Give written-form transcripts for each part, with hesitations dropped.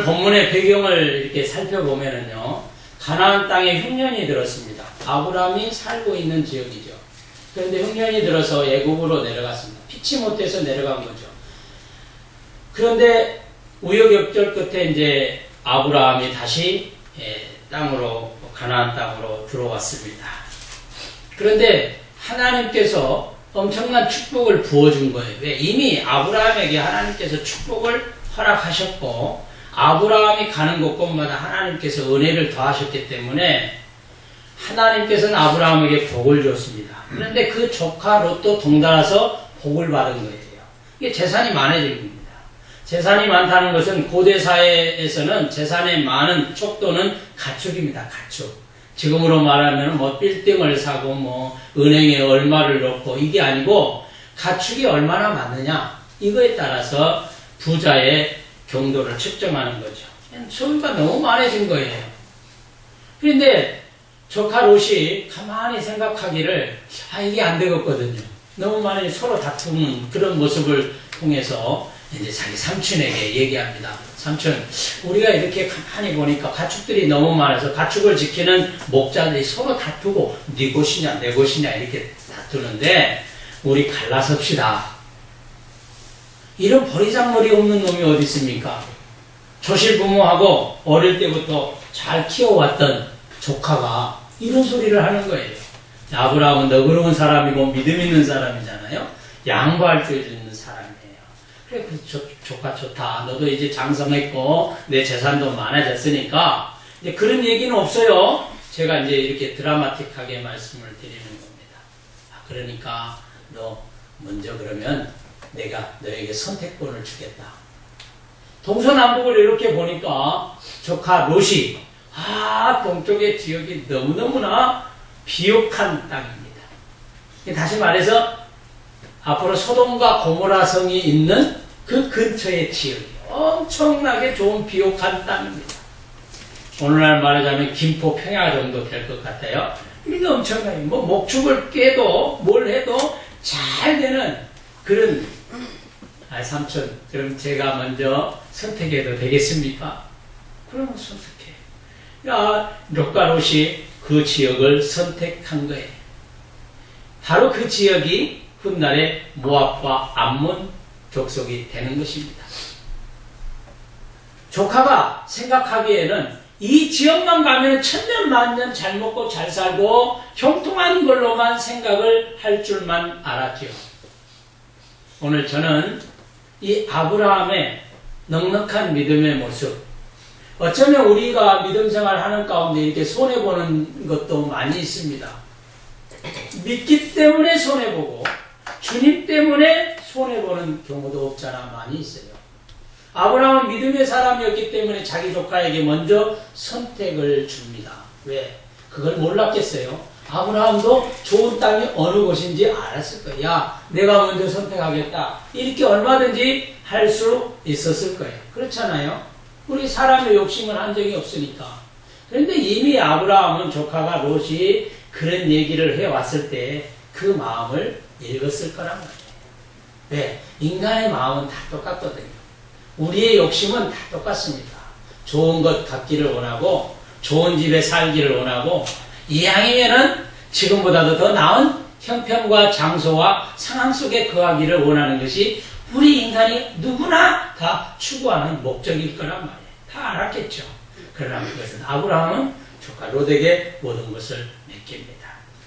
본문의 배경을 이렇게 살펴보면은요, 가나안 땅에 흉년이 들었습니다. 아브라함이 살고 있는 지역이죠. 그런데 흉년이 들어서 애굽으로 내려갔습니다. 피치 못해서 내려간 거죠. 그런데 우여곡절 끝에 이제 아브라함이 다시 땅으로, 가나안 땅으로 들어왔습니다. 그런데 하나님께서 엄청난 축복을 부어준 거예요. 왜? 이미 아브라함에게 하나님께서 축복을 허락하셨고, 아브라함이 가는 곳곳마다 하나님께서 은혜를 더하셨기 때문에 하나님께서는 아브라함에게 복을 줬습니다. 그런데 그 조카 롯도 동달아서 복을 받은 거예요. 이게 재산이 많아진 겁니다. 재산이 많다는 것은 고대 사회에서는 재산의 많은 척도는 가축입니다. 가축. 지금으로 말하면 뭐 빌딩을 사고 뭐 은행에 얼마를 넣고 이게 아니고 가축이 얼마나 많느냐 이거에 따라서 부자의 경도를 측정하는 거죠. 소유가 너무 많아진 거예요. 그런데 조카 롯이 가만히 생각하기를 이게 안 되겠거든요. 너무 많이 서로 다투는 그런 모습을 통해서 이제 자기 삼촌에게 얘기합니다. 삼촌, 우리가 이렇게 가만히 보니까 가축들이 너무 많아서 가축을 지키는 목자들이 서로 다투고 네 곳이냐 내 곳이냐 이렇게 다투는데 우리 갈라섭시다. 이런 버리장머리 없는 놈이 어디 있습니까? 조실부모하고 어릴 때부터 잘 키워왔던 조카가 이런 소리를 하는 거예요. 아브라함은 너그러운 사람이고 믿음 있는 사람이잖아요. 양보할 줄 있는 사람이에요. 그래, 그 조카 좋다. 너도 이제 장성했고 내 재산도 많아졌으니까 이제 그런 얘기는 없어요. 제가 이제 이렇게 드라마틱하게 말씀을 드리는 겁니다. 그러니까 너 먼저 그러면 내가 너에게 선택권을 주겠다. 동서남북을 이렇게 보니까 조카 롯이 동쪽의 지역이 너무너무나 비옥한 땅입니다. 다시 말해서 앞으로 소돔과 고모라 성이 있는 그 근처의 지역이 엄청나게 좋은 비옥한 땅입니다. 오늘날 말하자면 김포 평야 정도 될 것 같아요. 이게 엄청나게 뭐 목축을 깨도 뭘 해도 잘 되는 그런 삼촌, 그럼 제가 먼저 선택해도 되겠습니까? 그러면 선택해. 롯과 롯이 그 지역을 선택한 거예요. 바로 그 지역이 훗날에 모압과 암몬 족속이 되는 것입니다. 조카가 생각하기에는 이 지역만 가면 천년 만년 잘 먹고 잘 살고 형통한 걸로만 생각을 할 줄만 알았죠. 오늘 저는 이 아브라함의 넉넉한 믿음의 모습, 어쩌면 우리가 믿음 생활 하는 가운데 이렇게 손해보는 것도 많이 있습니다. 믿기 때문에 손해보고 주님 때문에 손해보는 경우도 없잖아 많이 있어요. 아브라함은 믿음의 사람이었기 때문에 자기 조카에게 먼저 선택을 줍니다. 왜? 그걸 몰랐겠어요? 아브라함도 좋은 땅이 어느 곳인지 알았을 거예요. 야, 내가 먼저 선택하겠다. 이렇게 얼마든지 할 수 있었을 거예요. 그렇잖아요? 우리 사람의 욕심은 한 적이 없으니까. 그런데 이미 아브라함은 조카가 롯이 그런 얘기를 해왔을 때 그 마음을 읽었을 거란 말이에요. 왜? 인간의 마음은 다 똑같거든요. 우리의 욕심은 다 똑같습니다. 좋은 것 갖기를 원하고 좋은 집에 살기를 원하고 이왕이면은 지금보다도 더 나은 형편과 장소와 상황 속에 거하기를 원하는 것이 우리 인간이 누구나 다 추구하는 목적일 거란 말이에요. 다 알았겠죠. 그러나 그것은 아브라함은 조카 롯에게 모든 것을 맡깁니다.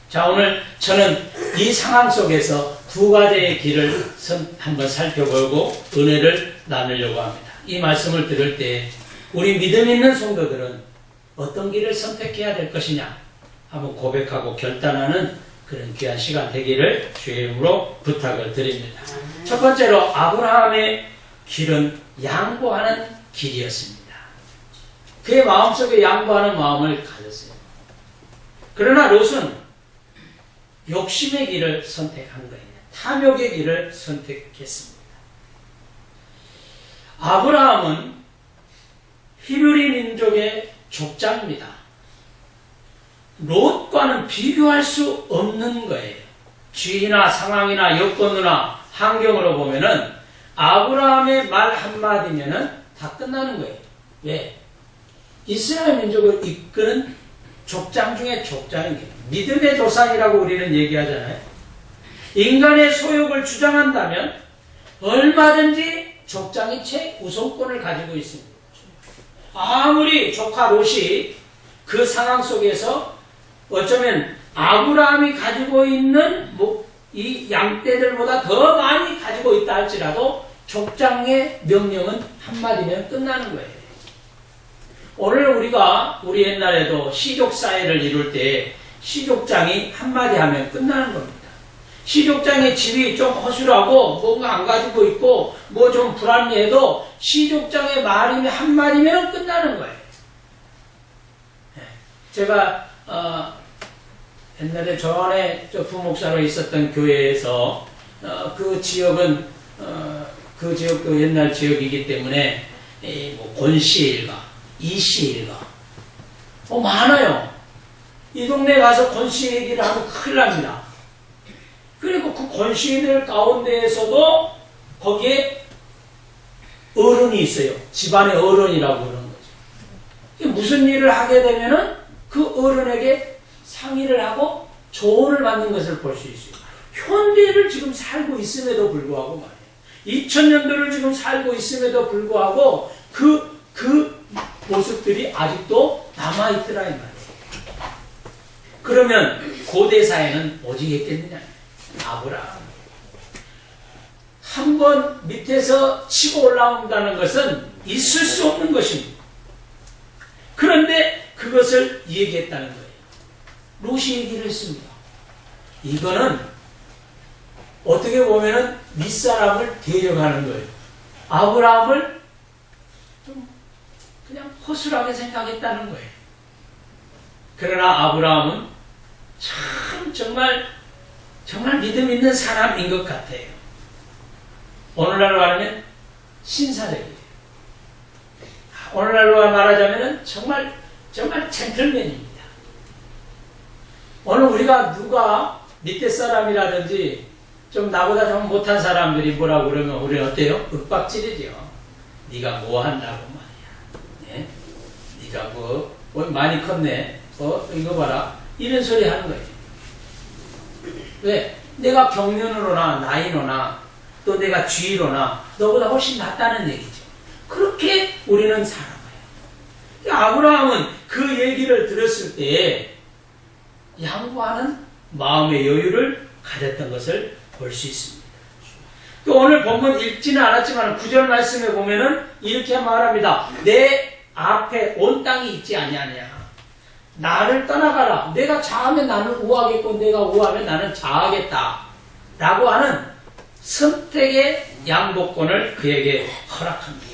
자, 오늘 저는 이 상황 속에서 두 가지의 길을 한번 살펴보고 은혜를 나누려고 합니다. 이 말씀을 들을 때 우리 믿음 있는 성도들은 어떤 길을 선택해야 될 것이냐 한번 고백하고 결단하는 그런 귀한 시간 되기를 주의 이름으로 부탁을 드립니다. 첫 번째로 아브라함의 길은 양보하는 길이었습니다. 그의 마음속에 양보하는 마음을 가졌어요. 그러나 롯은 욕심의 길을 선택한 거예요. 탐욕의 길을 선택했습니다. 아브라함은 히브리 민족의 족장입니다. 롯과는 비교할 수 없는 거예요. 지위나 상황이나 여건이나 환경으로 보면은 아브라함의 말 한마디면은 다 끝나는 거예요. 왜? 이스라엘 민족을 이끄는 족장 중에 족장이에요. 믿음의 조상이라고 우리는 얘기하잖아요. 인간의 소욕을 주장한다면 얼마든지 족장이 최우선권을 가지고 있습니다. 아무리 조카 롯이 그 상황 속에서 어쩌면 아브라함이 가지고 있는 이 양떼들보다 더 많이 가지고 있다 할지라도 족장의 명령은 한마디면 끝나는 거예요. 오늘 우리 옛날에도 시족사회를 이룰 때 시족장이 한마디 하면 끝나는 겁니다. 시족장의 집이 좀 허술하고 뭔가 안 가지고 있고 뭐 좀 불합리해도 시족장의 말이 한마디면 끝나는 거예요. 제가 옛날에 전에 부목사로 있었던 교회에서 그 지역은 그 지역도 옛날 지역이기 때문에 뭐 권씨 일가, 이씨 일가 많아요. 이 동네 가서 권씨 얘기를 하면 큰일 납니다. 그리고 그 권씨들 가운데에서도 거기에 어른이 있어요. 집안의 어른이라고 그러는 거죠. 무슨 일을 하게 되면은 그 어른에게 상의를 하고 조언을 받는 것을 볼 수 있어요. 현대를 지금 살고 있음에도 불구하고 말이에요. 2000년도를 지금 살고 있음에도 불구하고 그 모습들이 아직도 남아있더라 이 말이에요. 그러면 고대 사회는 오직 했겠느냐? 아브라함. 한 번 밑에서 치고 올라온다는 것은 있을 수 없는 것입니다. 그런데 그것을 얘기했다는 거예요. 롯이 얘기를 했습니다. 이거는 어떻게 보면은 윗사람을 대적하는 거예요. 아브라함을 좀 그냥 허술하게 생각했다는 거예요. 그러나 아브라함은 참 정말 믿음 있는 사람인 것 같아요. 오늘날로 말하면 신사적이에요. 오늘날로 말하자면 정말 젠틀맨입니다. 오늘 우리가 누가 밑에 사람이라든지 좀 나보다 좀 못한 사람들이 뭐라고 그러면 우리는 어때요? 윽박지르죠. 네가 뭐 한다고 말이야. 네? 네가 뭐 많이 컸네. 이거 봐라. 이런 소리 하는 거예요. 왜? 내가 경륜으로나 나이로나 또 내가 지위로나 너보다 훨씬 낫다는 얘기죠. 그렇게 우리는 살아가요. 아브라함은 그 얘기를 들었을 때 양보하는 마음의 여유를 가졌던 것을 볼 수 있습니다. 또 오늘 본문 읽지는 않았지만 9절 말씀에 보면은 이렇게 말합니다. 내 앞에 온 땅이 있지 아니하냐. 나를 떠나가라. 내가 자하면 나는 우하겠고 내가 우하면 나는 자하겠다. 라고 하는 선택의 양보권을 그에게 허락합니다.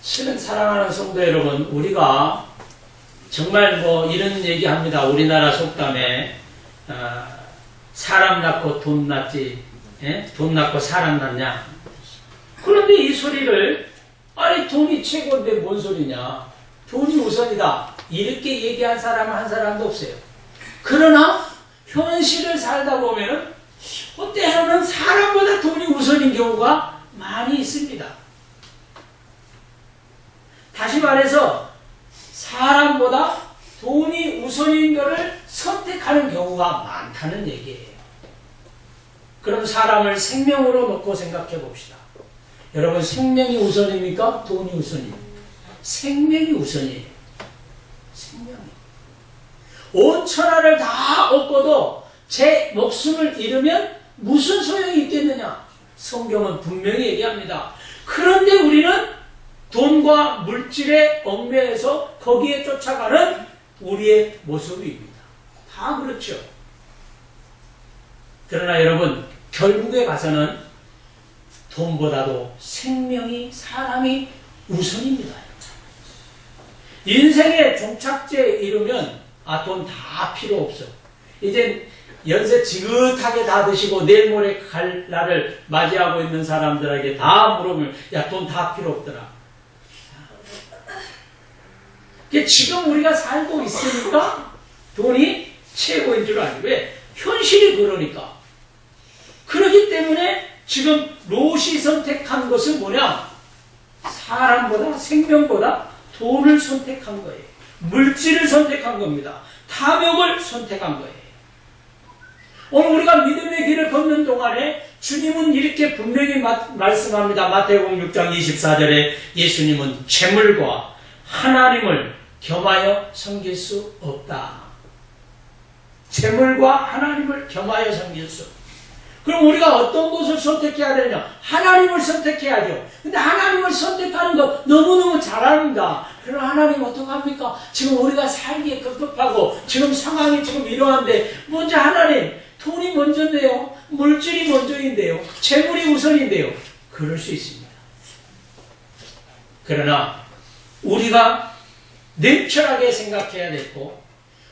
실은 사랑하는 성도 여러분, 우리가 정말 이런 얘기 합니다. 우리나라 속담에 사람 낳고 돈 낳지, 돈 낳고 사람 낳냐. 그런데 이 소리를 아니 돈이 최고인데 뭔 소리냐. 돈이 우선이다. 이렇게 얘기한 사람은 한 사람도 없어요. 그러나 현실을 살다 보면은 때로는 사람보다 돈이 우선인 경우가 많이 있습니다. 다시 말해서 사람보다 돈이 우선인 것을 선택하는 경우가 많다는 얘기예요. 그럼 사람을 생명으로 놓고 생각해 봅시다. 여러분 생명이 우선입니까? 돈이 우선입니까? 생명이 우선이에요. 생명이. 온 천하를 다 얻고도 제 목숨을 잃으면 무슨 소용이 있겠느냐? 성경은 분명히 얘기합니다. 그런데 우리는 돈과 물질에 얽매여서 거기에 쫓아가는 우리의 모습입니다. 다 그렇죠. 그러나 여러분 결국에 가서는 돈보다도 생명이 사람이 우선입니다. 인생의 종착지에 이르면 돈 다 필요 없어. 이제 연세 지긋하게 다 드시고 내일 모레 갈 날을 맞이하고 있는 사람들에게 다 물으면 야 돈 다 필요 없더라. 지금 우리가 살고 있으니까 돈이 최고인 줄 알고 왜? 현실이 그러니까. 그렇기 때문에 지금 롯이 선택한 것은 뭐냐? 사람보다, 생명보다 돈을 선택한 거예요. 물질을 선택한 겁니다. 탐욕을 선택한 거예요. 오늘 우리가 믿음의 길을 걷는 동안에 주님은 이렇게 분명히 말씀합니다. 마태복음 6장 24절에 예수님은 재물과 하나님을 겸하여 섬길 수 없다. 재물과 하나님을 겸하여 섬길 수 없다. 그럼 우리가 어떤 것을 선택해야 되냐? 하나님을 선택해야죠. 근데 하나님을 선택하는 거 너무너무 잘합니다. 그럼 하나님 어떡합니까? 지금 우리가 살기에 급급하고 지금 상황이 지금 이러한데 먼저 하나님, 돈이 먼저인데요. 물질이 먼저인데요. 재물이 우선인데요. 그럴 수 있습니다. 그러나 우리가 냉철하게 생각해야 되고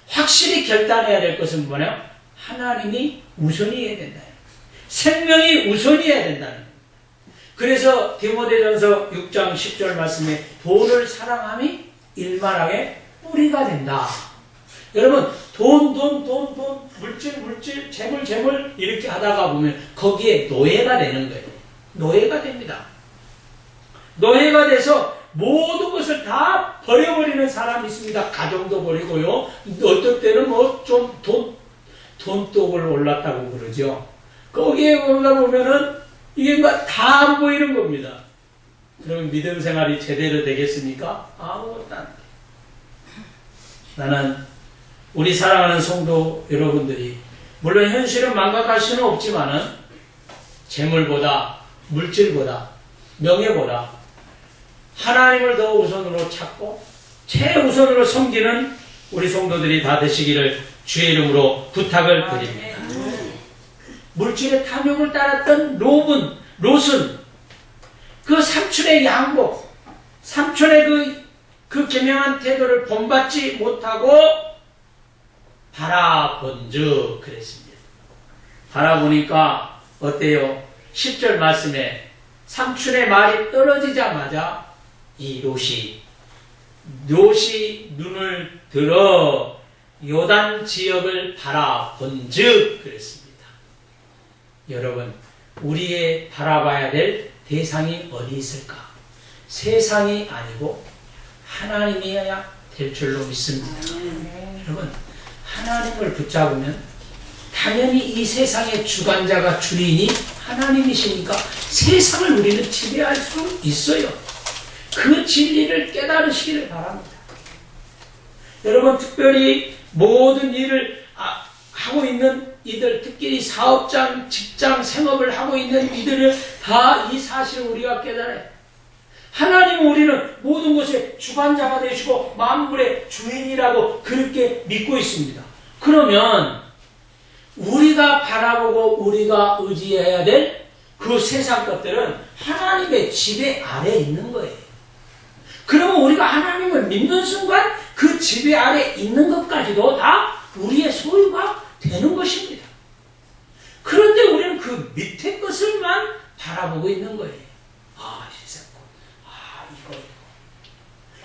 확실히 결단해야 될 것은 뭐냐? 하나님이 우선이어야 된다. 생명이 우선이어야 된다는 겁니다. 그래서 디모데전서 6장 10절 말씀에 돈을 사랑함이 일만하게 뿌리가 된다. 여러분 돈, 물질, 재물 이렇게 하다가 보면 거기에 노예가 되는 거예요. 노예가 됩니다. 노예가 돼서 모든 것을 다 버려버리는 사람이 있습니다. 가정도 버리고요. 어떨 때는 뭐 좀 돈독을 올랐다고 그러죠. 거기에 올라보면은 이게 막 다 안 보이는 겁니다. 그러면 믿음 생활이 제대로 되겠습니까? 아무것도 안 돼. 나는 우리 사랑하는 성도 여러분들이 물론 현실은 망각할 수는 없지만은 재물보다 물질보다 명예보다 하나님을 더 우선으로 찾고 최우선으로 섬기는 우리 성도들이 다 되시기를 주의 이름으로 부탁을 드립니다. 물질의 탐욕을 따랐던 롯은 그 삼촌의 양복, 삼촌의 그 계명한 태도를 본받지 못하고 바라본즉 그랬습니다. 바라보니까 어때요? 10절 말씀에 삼촌의 말이 떨어지자마자 이 롯이 눈을 들어 요단 지역을 바라본즉 그랬습니다. 여러분, 우리의 바라봐야 될 대상이 어디 있을까? 세상이 아니고 하나님이어야 될 줄로 믿습니다. 여러분, 하나님을 붙잡으면 당연히 이 세상의 주관자가 주인이 하나님이시니까 세상을 우리는 지배할 수 있어요. 그 진리를 깨달으시기를 바랍니다. 여러분, 특별히 모든 일을 하고 있는 이들, 특히 사업장, 직장, 생업을 하고 있는 이들을 다 이 사실을 우리가 깨달아요. 하나님은 우리는 모든 것의 주관자가 되시고 만물의 주인이라고 그렇게 믿고 있습니다. 그러면 우리가 바라보고 우리가 의지해야 될 그 세상 것들은 하나님의 지배 아래에 있는 거예요. 그러면 우리가 하나님을 믿는 순간 그 지배 아래에 있는 것까지도 다 우리의 소유가 되는 것입니다. 그런데 우리는 그 밑에 것을만 바라보고 있는 거예요. 세상 것.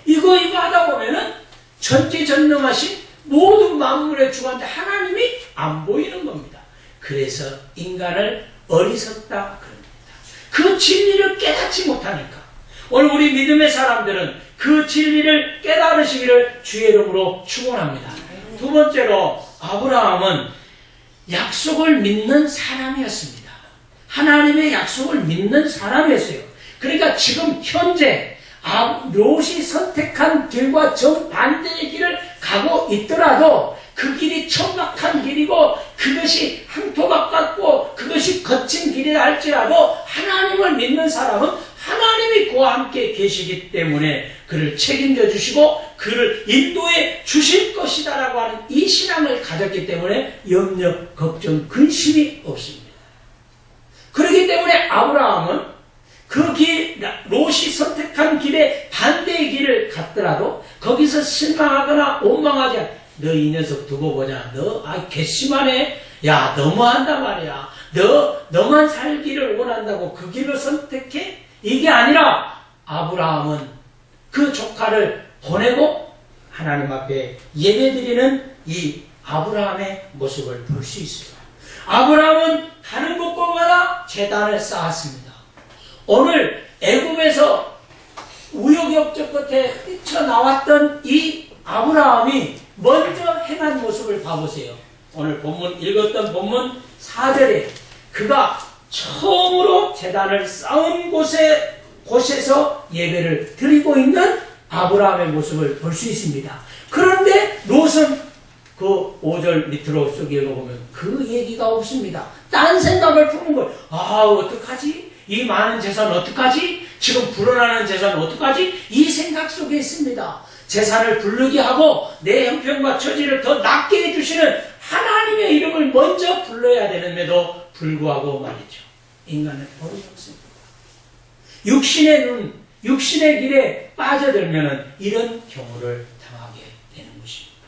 이거 하다 보면은 전지전능하신 모든 만물의 주관자 하나님이 안 보이는 겁니다. 그래서 인간을 어리석다 그럽니다. 그 진리를 깨닫지 못하니까. 오늘 우리 믿음의 사람들은 그 진리를 깨달으시기를 주의 이름으로 축원합니다. 두 번째로 아브라함은 약속을 믿는 사람이었습니다. 하나님의 약속을 믿는 사람이었어요. 그러니까 지금 현재 롯이 선택한 길과 정반대의 길을 가고 있더라도 그 길이 척박한 길이고 그것이 항토막 같고 그것이 거친 길이라 할지라도 하나님을 믿는 사람은 하나님이 그와 함께 계시기 때문에 그를 책임져 주시고 그를 인도해 주실 것이다라고 하는 이 신앙을 가졌기 때문에 염려, 걱정, 근심이 없습니다. 그렇기 때문에 아브라함은 그 길, 롯이 선택한 길의 반대의 길을 갔더라도 거기서 실망하거나 원망하지 않아. 너 이 녀석 두고 보자. 너 괘씸하네. 야, 너무한단 말이야. 너만 살기를 원한다고 그 길을 선택해? 이게 아니라 아브라함은 그 조카를 보내고 하나님 앞에 예배드리는 이 아브라함의 모습을 볼 수 있어요. 아브라함은 가는 곳곳마다 제단을 쌓았습니다. 오늘 애굽에서 우여곡절 끝에 뛰쳐나왔던 이 아브라함이 먼저 행한 모습을 봐보세요. 오늘 본문 읽었던 본문 4절에 그가 처음으로 제단을 쌓은 곳에서 예배를 드리고 있는 아브라함의 모습을 볼 수 있습니다. 그런데 롯은 그 5절 밑으로 쭉 읽어보면 그 얘기가 없습니다. 딴 생각을 푸는 거예요. 어떡하지? 이 많은 재산 어떡하지? 지금 불어나는 재산 어떡하지? 이 생각 속에 있습니다. 재산을 부르게 하고 내 형편과 처지를 더 낫게 해주시는 하나님의 이름을 먼저 불러야 되는데도 불구하고 말이죠. 인간은 버릇이 없습니다. 육신의 눈, 육신의 길에 빠져들면 이런 경우를 당하게 되는 것입니다.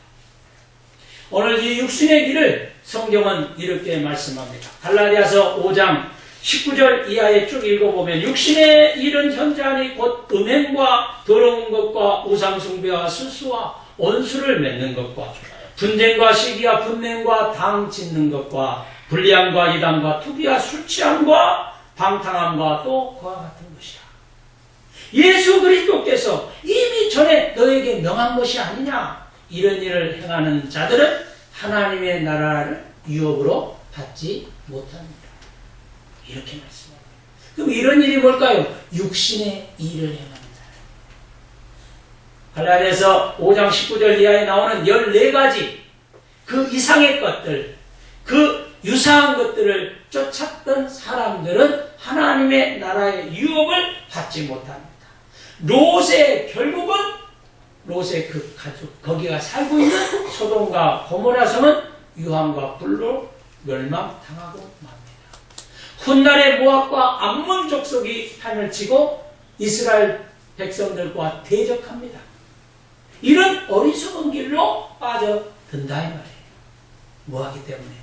오늘 이 육신의 길을 성경은 이렇게 말씀합니다. 갈라디아서 5장 19절 이하에 쭉 읽어보면 육신의 일은 현저하니 곧 음행과 더러운 것과 우상숭배와 수수와 원수를 맺는 것과 분쟁과 시기와 분냄과 당 짓는 것과 불리함과 이단과 투기와 술취함과 방탕함과 또 그와 같은 것이라. 예수 그리스도께서 이미 전에 너에게 명한 것이 아니냐. 이런 일을 행하는 자들은 하나님의 나라를 유업으로 받지 못합니다. 이렇게 말씀합니다. 그럼 이런 일이 뭘까요? 육신의 일을 행합니다. 갈라디아서 5장 19절 이하에 나오는 14가지 그 이상의 것들, 그 유사한 것들을 쫓았던 사람들은 하나님의 나라의 유업을 받지 못합니다. 롯의 결국은 롯의 그 가족, 거기가 살고 있는 소돔과 고모라 성은 유황과 불로 멸망당하고 맙니다. 훗날의 모압과 암몬 족속이 판을 치고 이스라엘 백성들과 대적합니다. 이런 어리석은 길로 빠져든다 이 말이에요. 뭐하기 때문에?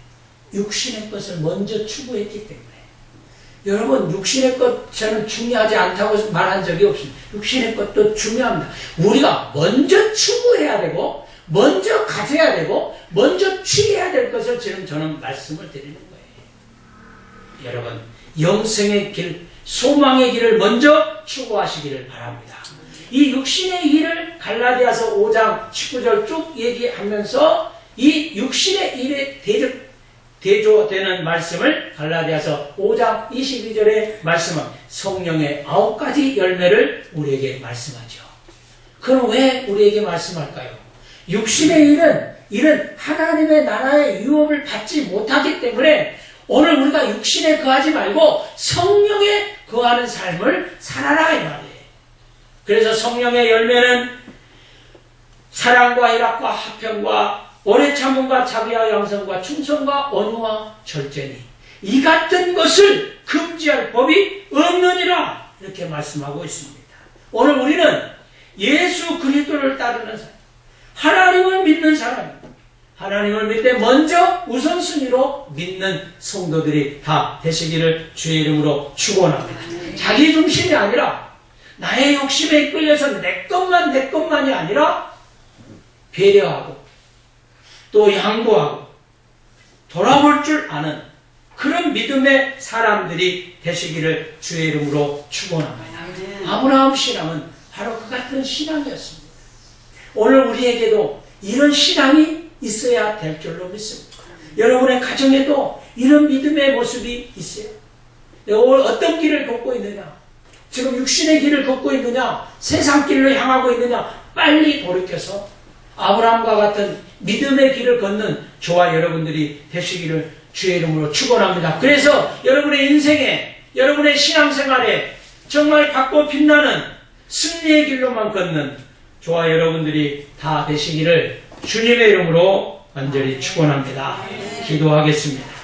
육신의 것을 먼저 추구했기 때문에. 여러분, 육신의 것 저는 중요하지 않다고 말한 적이 없습니다. 육신의 것도 중요합니다. 우리가 먼저 추구해야 되고 먼저 가져야 되고 먼저 취해야 될 것을 지금 저는 말씀을 드리는 거예요. 여러분, 영생의 길, 소망의 길을 먼저 추구하시기를 바랍니다. 이 육신의 일을 갈라디아서 5장 19절 쭉 얘기하면서 이 육신의 일에 대조되는 말씀을 갈라디아서 5장 22절에 말씀한 성령의 9가지 열매를 우리에게 말씀하죠. 그럼 왜 우리에게 말씀할까요? 육신의 일은 하나님의 나라의 유업을 받지 못하기 때문에 오늘 우리가 육신에 거하지 말고 성령에 거하는 삶을 살아라 이 말이에요. 그래서 성령의 열매는 사랑과 희락과 화평과 오래 참음과 자비와 양성과 충성과 언어와 절제니 이 같은 것을 금지할 법이 없느니라 이렇게 말씀하고 있습니다. 오늘 우리는 예수 그리스도를 따르는 사람, 하나님을 믿는 사람입니다. 하나님을 믿되 먼저 우선순위로 믿는 성도들이 다 되시기를 주의 이름으로 축원합니다. 자기 중심이 아니라 나의 욕심에 끌려서 내 것만이 아니라 배려하고 또 양보하고 돌아볼 줄 아는 그런 믿음의 사람들이 되시기를 주의 이름으로 축원합니다. 아브라함 신앙은 바로 그 같은 신앙이었습니다. 오늘 우리에게도 이런 신앙이 있어야 될 줄로 믿습니다. 여러분의 가정에도 이런 믿음의 모습이 있어요. 내가 오늘 어떤 길을 걷고 있느냐? 지금 육신의 길을 걷고 있느냐? 세상 길로 향하고 있느냐? 빨리 돌이켜서 아브라함과 같은 믿음의 길을 걷는 저와 여러분들이 되시기를 주의 이름으로 축원합니다. 그래서 여러분의 인생에, 여러분의 신앙생활에 정말 밝고 빛나는 승리의 길로만 걷는 저와 여러분들이 다 되시기를 주님의 이름으로 간절히 축원합니다. 기도하겠습니다.